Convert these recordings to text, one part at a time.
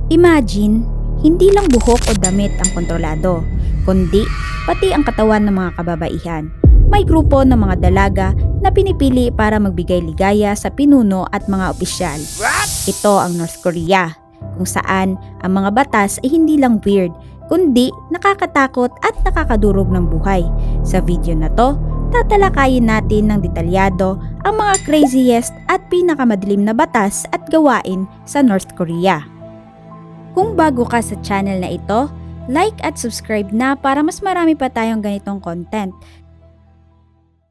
Imagine, hindi lang buhok o damit ang kontrolado, kundi pati ang katawan ng mga kababaihan. May grupo ng mga dalaga na pinipili para magbigay ligaya sa pinuno at mga opisyal. Ito ang North Korea, kung saan ang mga batas ay hindi lang weird, kundi nakakatakot at nakakadurog ng buhay. Sa video na to, tatalakayin natin ng detalyado ang mga craziest at pinakamadilim na batas at gawain sa North Korea. Kung bago ka sa channel na ito, like at subscribe na para mas marami pa tayong ganitong content.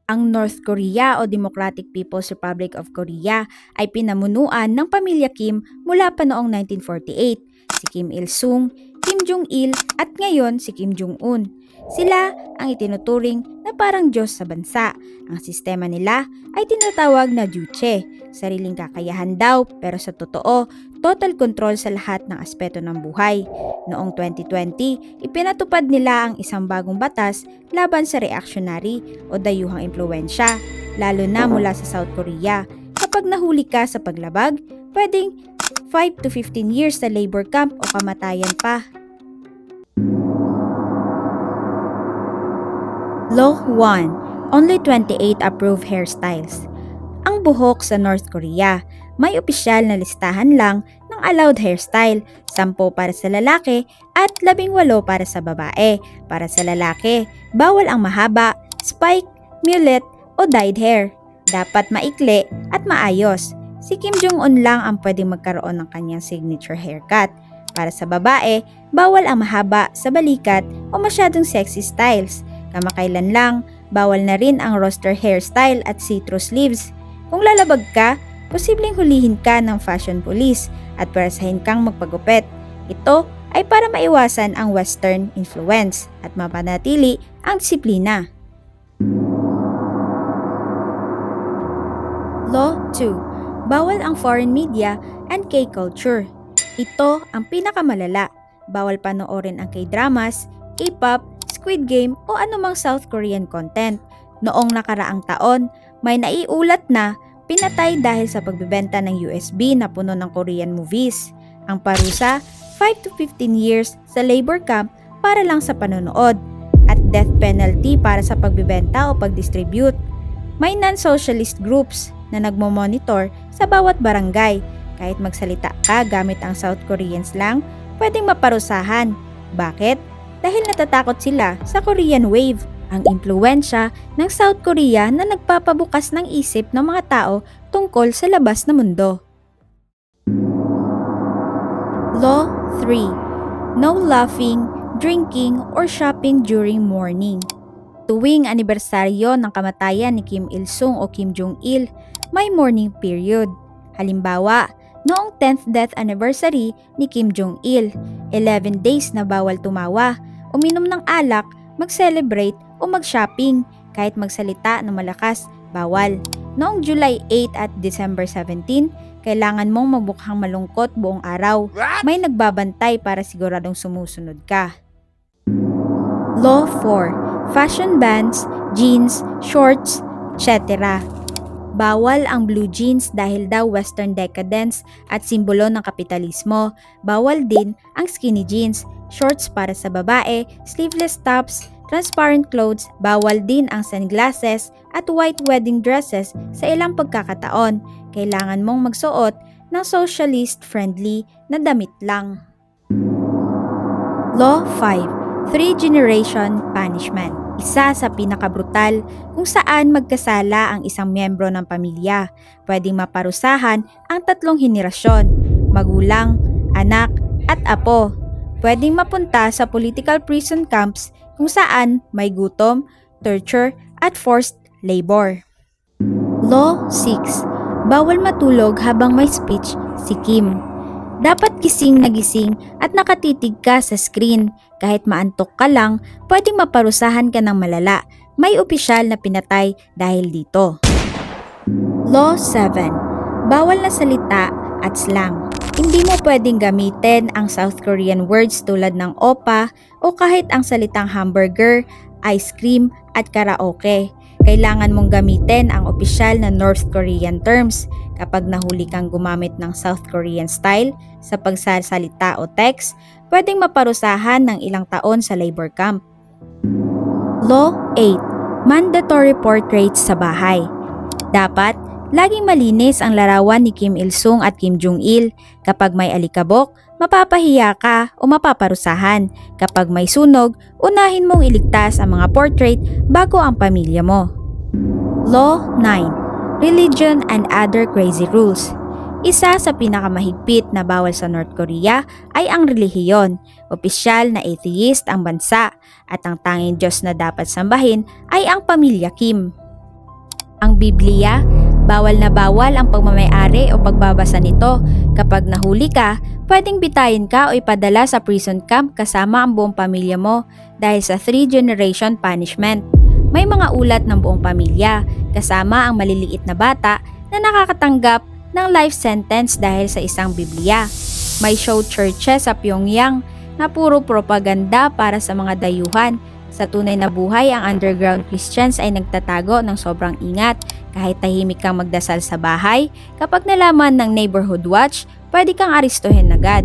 Ang North Korea o Democratic People's Republic of Korea ay pinamunuan ng pamilya Kim mula pa noong 1948, si Kim Il-sung, Kim Jong-il at ngayon si Kim Jong-un. Sila ang itinuturing na parang Diyos sa bansa. Ang sistema nila ay tinatawag na Juche, sariling kakayahan daw pero sa totoo, total control sa lahat ng aspeto ng buhay. Noong 2020, ipinatupad nila ang isang bagong batas laban sa reactionary o dayuhang impluensya, lalo na mula sa South Korea. Kapag nahuli ka sa paglabag, pwedeng 5 to 15 years sa labor camp o kamatayan pa. Law 1. Only 28 approved hairstyles. Ang buhok sa North Korea, may opisyal na listahan lang ng allowed hairstyle, 10 para sa lalaki at 18 para sa babae. Para sa lalaki, bawal ang mahaba, spike, mullet o dyed hair. Dapat maikli at maayos. Si Kim Jong-un lang ang pwedeng magkaroon ng kanyang signature haircut. Para sa babae, bawal ang mahaba sa balikat o masyadong sexy styles. Kamakailan lang, bawal na rin ang roster hairstyle at see-through sleeves. Kung lalabag ka, posibleng hulihin ka ng fashion police at perasahin kang magpagupit. Ito ay para maiwasan ang western influence at mapanatili ang disiplina. Law 2. Bawal ang foreign media and K-culture. Ito ang pinakamalala. Bawal panoorin ang K-dramas, K-pop, Squid Game o anumang South Korean content. Noong nakaraang taon, may naiulat na pinatay dahil sa pagbebenta ng USB na puno ng Korean movies. Ang parusa, 5 to 15 years sa labor camp para lang sa panonood at death penalty para sa pagbebenta o pagdistribute. May non-socialist groups na nagmo-monitor sa bawat barangay. Kahit magsalita ka gamit ang South Korean slang, pwedeng maparusahan. Bakit? Dahil natatakot sila sa Korean Wave, ang impluensya ng South Korea na nagpapabukas ng isip ng mga tao tungkol sa labas na mundo. Law 3. No laughing, drinking, or shopping during mourning. Tuwing anibersaryo ng kamatayan ni Kim Il-sung o Kim Jong-il, may mourning period. Halimbawa, noong 10th death anniversary ni Kim Jong-il, 11 days na bawal tumawa, uminom ng alak, mag-celebrate o mag-shopping. Kahit magsalita ng malakas, bawal. Noong July 8 at December 17, kailangan mong magmukhang malungkot buong araw. May nagbabantay para siguradong sumusunod ka. Law 4. Fashion bans, jeans, shorts, etc. Bawal ang blue jeans dahil daw western decadence at simbolo ng kapitalismo. Bawal din ang skinny jeans, shorts para sa babae, sleeveless tops, transparent clothes. Bawal din ang sunglasses at white wedding dresses sa ilang pagkakataon. Kailangan mong magsuot ng socialist-friendly na damit lang. Law 5. 3-generation punishment. Isa sa pinakabrutal kung saan magkasala ang isang miyembro ng pamilya. Pwedeng maparusahan ang 3 henerasyon, magulang, anak, at apo. Pwedeng mapunta sa political prison camps kung saan may gutom, torture, at forced labor. Law 6. Bawal matulog habang may speech si Kim. Dapat gising na gising at nakatitig ka sa screen. Kahit maantok ka lang, pwedeng maparusahan ka ng malala. May opisyal na pinatay dahil dito. Law 7. Bawal na salita at slang. Hindi mo pwedeng gamitin ang South Korean words tulad ng opa o kahit ang salitang hamburger, ice cream at karaoke. Kailangan mong gamitin ang opisyal na North Korean terms kapag nahuli kang gumamit ng South Korean style sa pagsasalita o text, pwedeng maparusahan ng ilang taon sa labor camp. Law 8. Mandatory portraits sa bahay. Dapat, laging malinis ang larawan ni Kim Il-sung at Kim Jong-il. Kapag may alikabok, mapapahiya ka o mapaparusahan. Kapag may sunog, unahin mong iligtas ang mga portrait bago ang pamilya mo. Law 9. Religion and other crazy rules. Isa sa pinakamahigpit na bawal sa North Korea ay ang relihiyon. Opisyal na atheist ang bansa at ang tanging Diyos na dapat sambahin ay ang pamilya Kim. Ang Biblia, bawal na bawal ang pagmamay-ari o pagbabasa nito. Kapag nahuli ka, pwedeng bitayin ka o ipadala sa prison camp kasama ang buong pamilya mo dahil sa 3-generation punishment. May mga ulat ng buong pamilya, kasama ang maliliit na bata na nakakatanggap ng life sentence dahil sa isang Biblia. May show churches sa Pyongyang na puro propaganda para sa mga dayuhan. Sa tunay na buhay, ang underground Christians ay nagtatago ng sobrang ingat. Kahit tahimik kang magdasal sa bahay, kapag nalaman ng neighborhood watch, pwede kang aristuhin agad.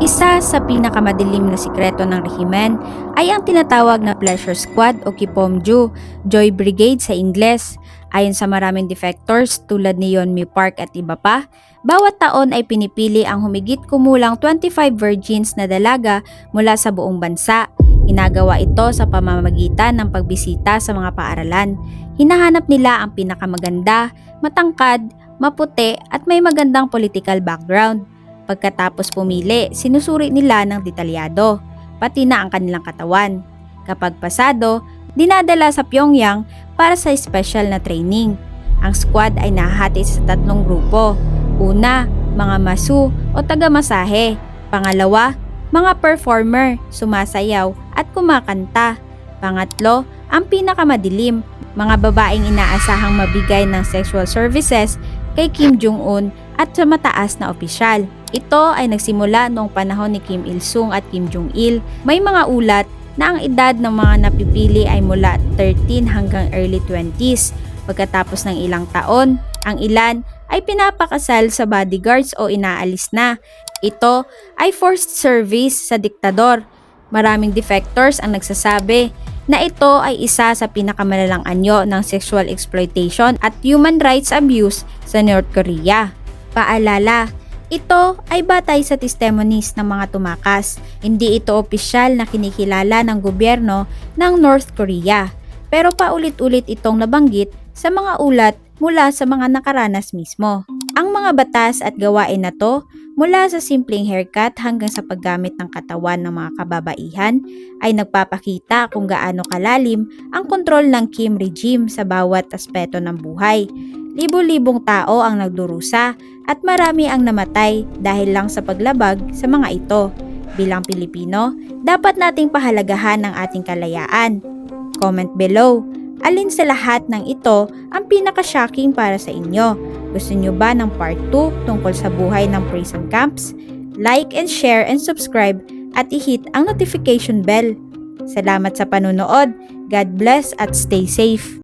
Isa sa pinakamadilim na sikreto ng rehimen ay ang tinatawag na Pleasure Squad o Kipomju, Joy Brigade sa Ingles. Ayon sa maraming defectors tulad ni Yeonmi Park at iba pa, bawat taon ay pinipili ang humigit kumulang 25 virgins na dalaga mula sa buong bansa. Ginagawa ito sa pamamagitan ng pagbisita sa mga paaralan. Hinahanap nila ang pinakamaganda, matangkad, maputi at may magandang political background. Pagkatapos pumili, sinusuri nila ng detalyado, pati na ang kanilang katawan. Kapag pasado, dinadala sa Pyongyang para sa special na training. Ang squad ay nahahati sa 3 grupo. Una, mga masu o taga-masahe. Pangalawa, mga performer, sumasayaw at kumakanta. Pangatlo, ang pinakamadilim, mga babaeng inaasahang mabigay ng sexual services kay Kim Jong-un at sa mataas na opisyal. Ito ay nagsimula noong panahon ni Kim Il-sung at Kim Jong-il. May mga ulat na ang edad ng mga napipili ay mula 13 hanggang early 20s. Pagkatapos ng ilang taon, ang ilan ay pinapakasal sa bodyguards o inaalis na. Ito ay forced service sa diktador. Maraming defectors ang nagsasabi na ito ay isa sa pinakamalalang anyo ng sexual exploitation at human rights abuse sa North Korea. Paalala, ito ay batay sa testimonies ng mga tumakas. Hindi ito opisyal na kinikilala ng gobyerno ng North Korea. Pero paulit-ulit itong nabanggit sa mga ulat mula sa mga nakaranas mismo. Ang mga batas at gawain na to, mula sa simpleng haircut hanggang sa paggamit ng katawan ng mga kababaihan, ay nagpapakita kung gaano kalalim ang kontrol ng Kim regime sa bawat aspeto ng buhay. Libo-libong tao ang nagdurusa at marami ang namatay dahil lang sa paglabag sa mga ito. Bilang Pilipino, dapat nating pahalagahan ang ating kalayaan. Comment below, alin sa lahat ng ito ang pinaka-shocking para sa inyo? Gusto nyo ba ng part 2 tungkol sa buhay ng prison camps? Like and share and subscribe at i-hit ang notification bell. Salamat sa panunood. God bless at stay safe.